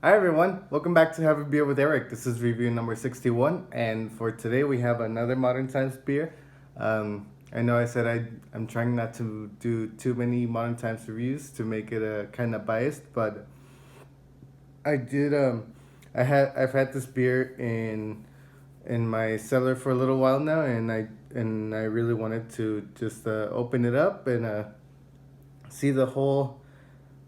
Hi everyone, welcome back to Have a Beer with Eric. This is review number 61, and for today we have another Modern Times beer. I know I said I'm trying not to do too many Modern Times reviews to make it kind of biased, but I did. I've had this beer in my cellar for a little while now, and I really wanted to just open it up and see the whole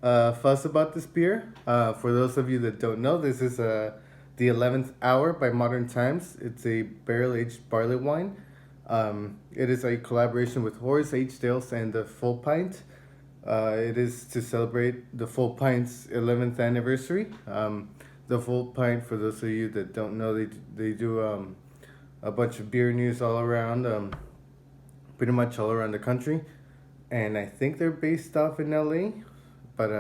fuss about this beer. For those of you that don't know, this is the 11th Hour by Modern Times. It's a barrel aged barley wine. It is a collaboration with Horus Dales and the Full Pint. It is to celebrate the Full Pint's 11th anniversary. The Full Pint, for those of you that don't know, they do a bunch of beer news all around, pretty much all around the country. And I think they're based off in LA. But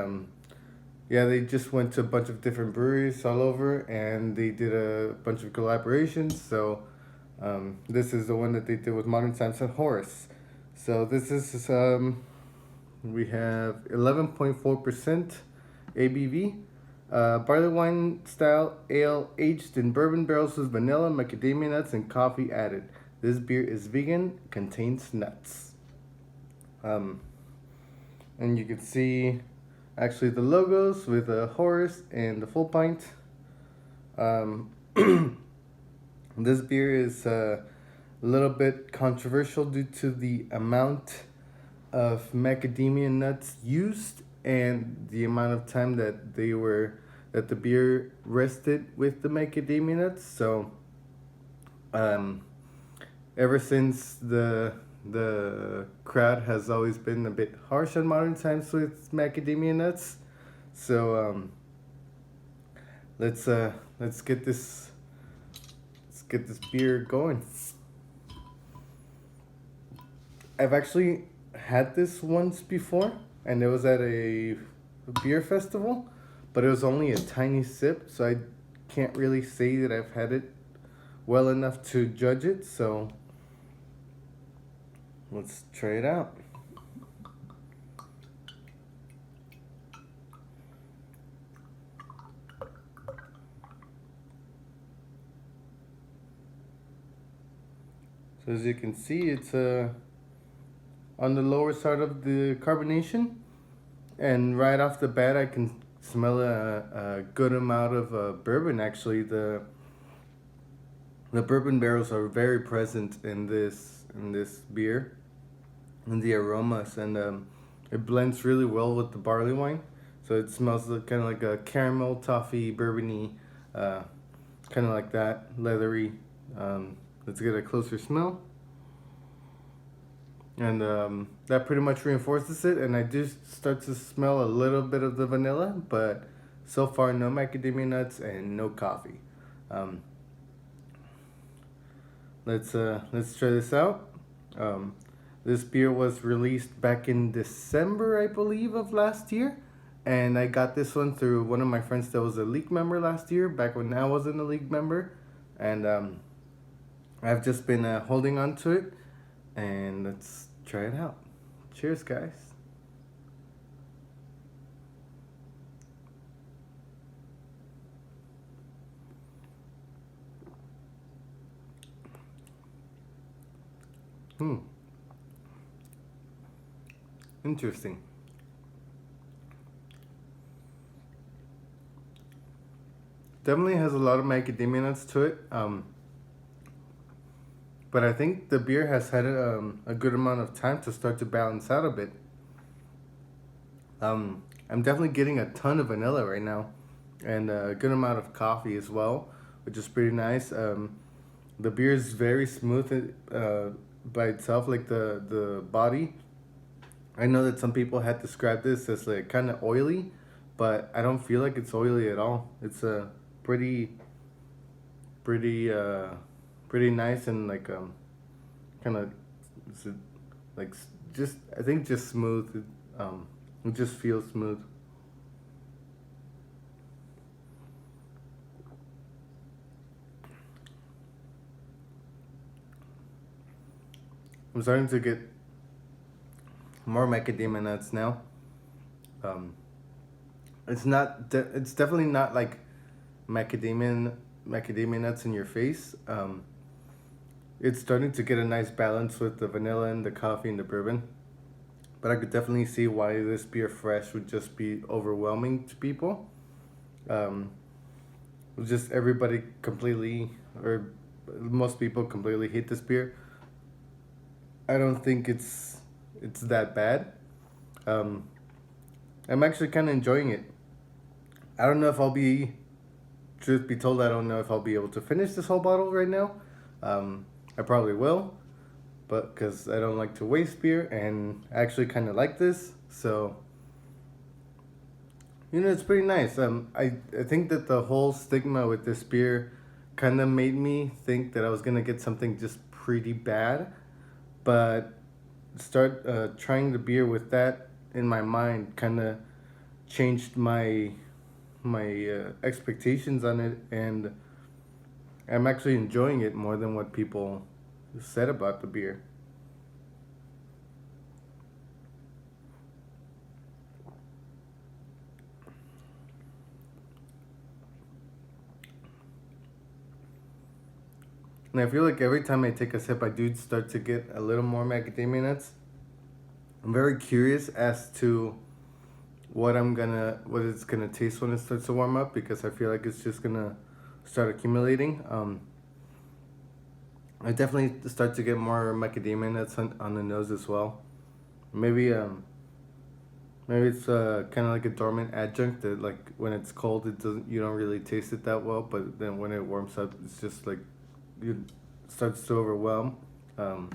yeah, they just went to a bunch of different breweries all over, and they did a bunch of collaborations. So this is the one that they did with Modern Times and Horus. So this is we have 11.4% ABV. Barley wine style ale aged in bourbon barrels with vanilla, macadamia nuts, and coffee added. This beer is vegan, contains nuts. And you can see actually the logos with the Horus and the Full Pint. This beer is a little bit controversial due to the amount of macadamia nuts used and the amount of time that the beer rested with the macadamia nuts. So ever since the crowd has always been a bit harsh on Modern Times with macadamia nuts. So let's get this beer going. I've actually had this once before, and it was at a beer festival, but it was only a tiny sip, so I can't really say that I've had it well enough to judge it. So let's try it out. So as you can see, it's on the lower side of the carbonation, and right off the bat I can smell a good amount of bourbon. Actually, the bourbon barrels are very present in this beer, and the aromas, and it blends really well with the barley wine. So it smells kind of like a caramel, toffee, bourbony, kind of like that, leathery. Let's get a closer smell. And that pretty much reinforces it. And I do start to smell a little bit of the vanilla, but so far no macadamia nuts and no coffee. Let's try this out. This beer was released back in December, I believe, of last year. And I got this one through one of my friends that was a League member last year, back when I wasn't a League member. And I've just been holding on to it. And let's try it out. Cheers, guys. Interesting. Definitely has a lot of macadamia nuts to it. But I think the beer has had a good amount of time to start to balance out a bit. I'm definitely getting a ton of vanilla right now, and a good amount of coffee as well, which is pretty nice. The beer is very smooth by itself, like the body. I know that some people had described this as like kind of oily, but I don't feel like it's oily at all. It's a pretty pretty nice, and like kind of like just, I think, just smooth. It just feels smooth. I'm starting to get more macadamia nuts now. It's definitely not like macadamia macadamia nuts in your face. It's starting to get a nice balance with the vanilla and the coffee and the bourbon. But I could definitely see why this beer fresh would just be overwhelming to people. Um, just everybody completely, or most people completely hate this beer. I don't think it's that bad. Um, I'm actually kind of enjoying it. I don't know if I'll be, truth be told, I don't know if I'll be able to finish this whole bottle right now. I probably will, but because I don't like to waste beer and I actually kind of like this, so it's pretty nice. I think that the whole stigma with this beer kind of made me think that I was gonna get something just pretty bad, but start trying the beer with that in my mind kind of changed my expectations on it, and I'm actually enjoying it more than what people said about the beer. And I feel like every time I take a sip, I do start to get a little more macadamia nuts. I'm very curious as to what it's gonna taste when it starts to warm up, because I feel like it's just gonna start accumulating. I definitely start to get more macadamia nuts on the nose as well. Maybe maybe it's kind of like a dormant adjunct that, like, when it's cold, it doesn't you don't really taste it that well, but then when it warms up, it's just like it starts to overwhelm. Um,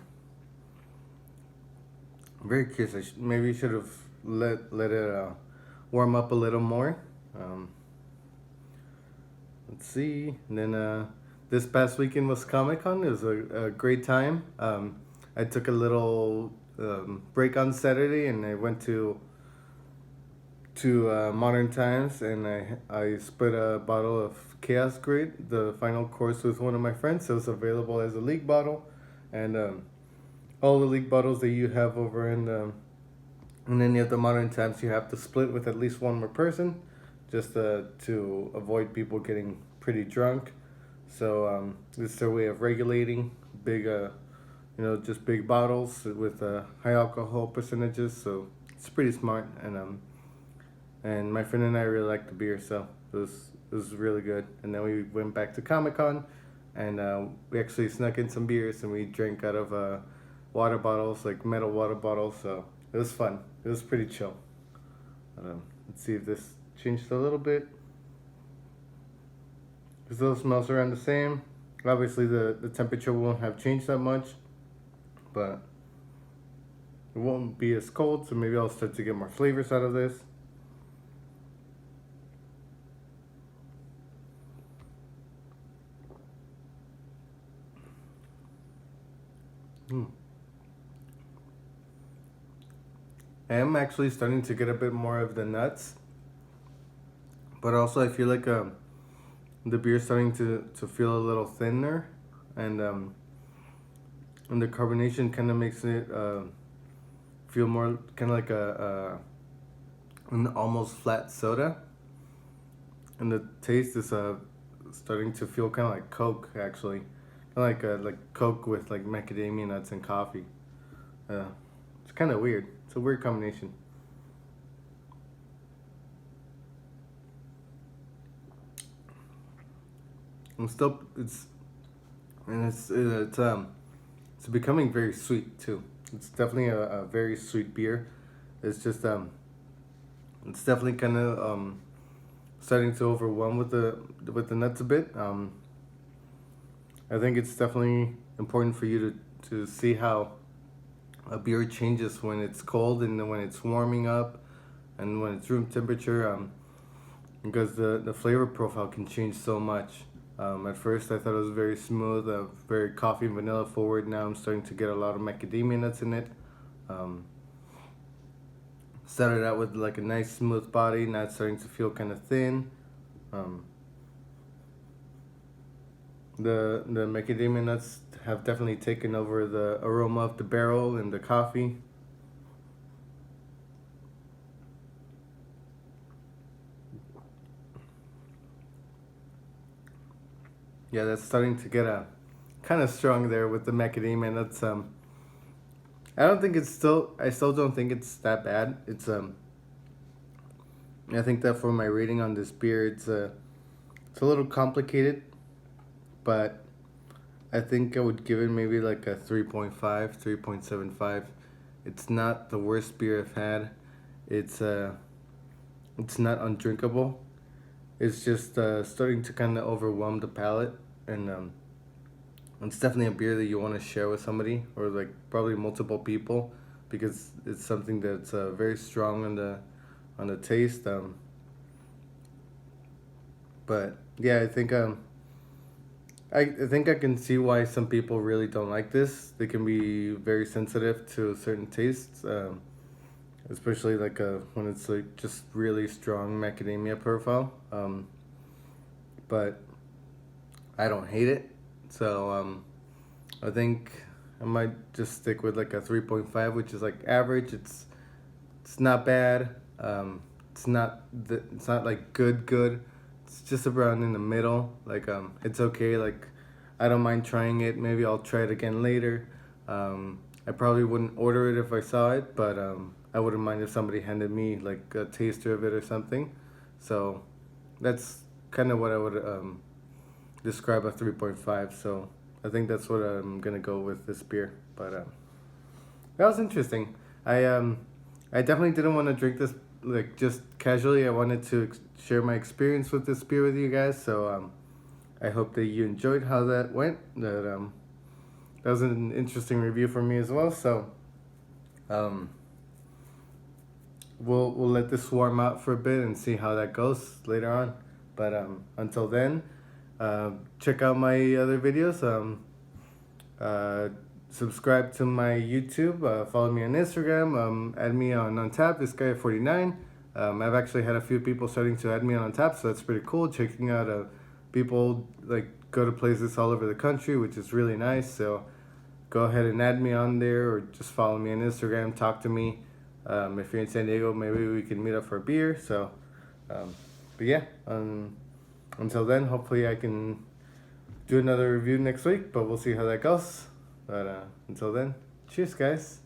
I'm very curious. Maybe should have let it warm up a little more. Um, let's see. And then this past weekend was Comic Con. It was a great time. I took a little break on Saturday, and I went to Modern Times, and I split a bottle of Chaos Grid, the final course, with one of my friends. So it's available as a league bottle, and all the league bottles that you have over in any of the Modern Times, you have to split with at least one more person, just to avoid people getting pretty drunk. So it's their way of regulating big, just big bottles with high alcohol percentages. So it's pretty smart, and my friend and I really liked the beer, so it was really good. And then we went back to Comic Con, and we actually snuck in some beers, and we drank out of water bottles, like metal water bottles. So it was fun. It was pretty chill. Let's see if this changed a little bit. Because those smells around the same. Obviously, the temperature won't have changed that much, but it won't be as cold, so maybe I'll start to get more flavors out of this. Hmm. I am actually starting to get a bit more of the nuts, but also I feel like the beer's starting to feel a little thinner, and and the carbonation kind of makes it feel more kind of like an almost flat soda, and the taste is starting to feel kind of like Coke, actually, kind of like Coke with like macadamia nuts and coffee. Uh, it's kind of weird. It's a weird combination. I'm still it's and it's becoming very sweet too. It's definitely a very sweet beer. It's just it's definitely kind of starting to overwhelm with the nuts a bit. I think it's definitely important for you to see how a beer changes when it's cold and then when it's warming up and when it's room temperature. Because the flavor profile can change so much. At first, I thought it was very smooth, very coffee and vanilla forward. Now I'm starting to get a lot of macadamia nuts in it. Um, Started out with like a nice smooth body. Now it's starting to feel kind of thin. Um, the macadamia nuts have definitely taken over the aroma of the barrel and the coffee. Yeah, that's starting to get kind of strong there with the macadamia. And that's I don't think it's still. I still don't think it's that bad. I think that for my rating on this beer, it's a little complicated, but I think I would give it maybe like a 3.5, 3.75. It's not the worst beer I've had. It's it's not undrinkable. It's just starting to kind of overwhelm the palate, and it's definitely a beer that you want to share with somebody or like probably multiple people, because it's something that's very strong on the taste. But yeah, I think I can see why some people really don't like this. They can be very sensitive to certain tastes, especially like when it's like just really strong macadamia profile. But I don't hate it, so I think I might just stick with like a 3.5, which is like average. It's not bad. It's not like good. It's just around in the middle. Like it's okay. Like I don't mind trying it. Maybe I'll try it again later. I probably wouldn't order it if I saw it, but I wouldn't mind if somebody handed me like a taster of it or something. So that's kind of what I would describe a 3.5. So I think that's what I'm gonna go with this beer. But that was interesting. I definitely didn't want to drink this like just casually. I wanted to share my experience with this beer with you guys. So I hope that you enjoyed how that went. That was an interesting review for me as well. So um, we'll let this warm out for a bit and see how that goes later on. But until then, check out my other videos. Subscribe to my YouTube. Follow me on Instagram. Add me on Untappd, this guy 49. I've actually had a few people starting to add me on Untappd, so that's pretty cool. Checking out people like go to places all over the country, which is really nice. So go ahead and add me on there, or just follow me on Instagram. Talk to me. If you're in San Diego, maybe we can meet up for a beer. So, but yeah. Until then, hopefully I can do another review next week, but we'll see how that goes. But until then, cheers, guys.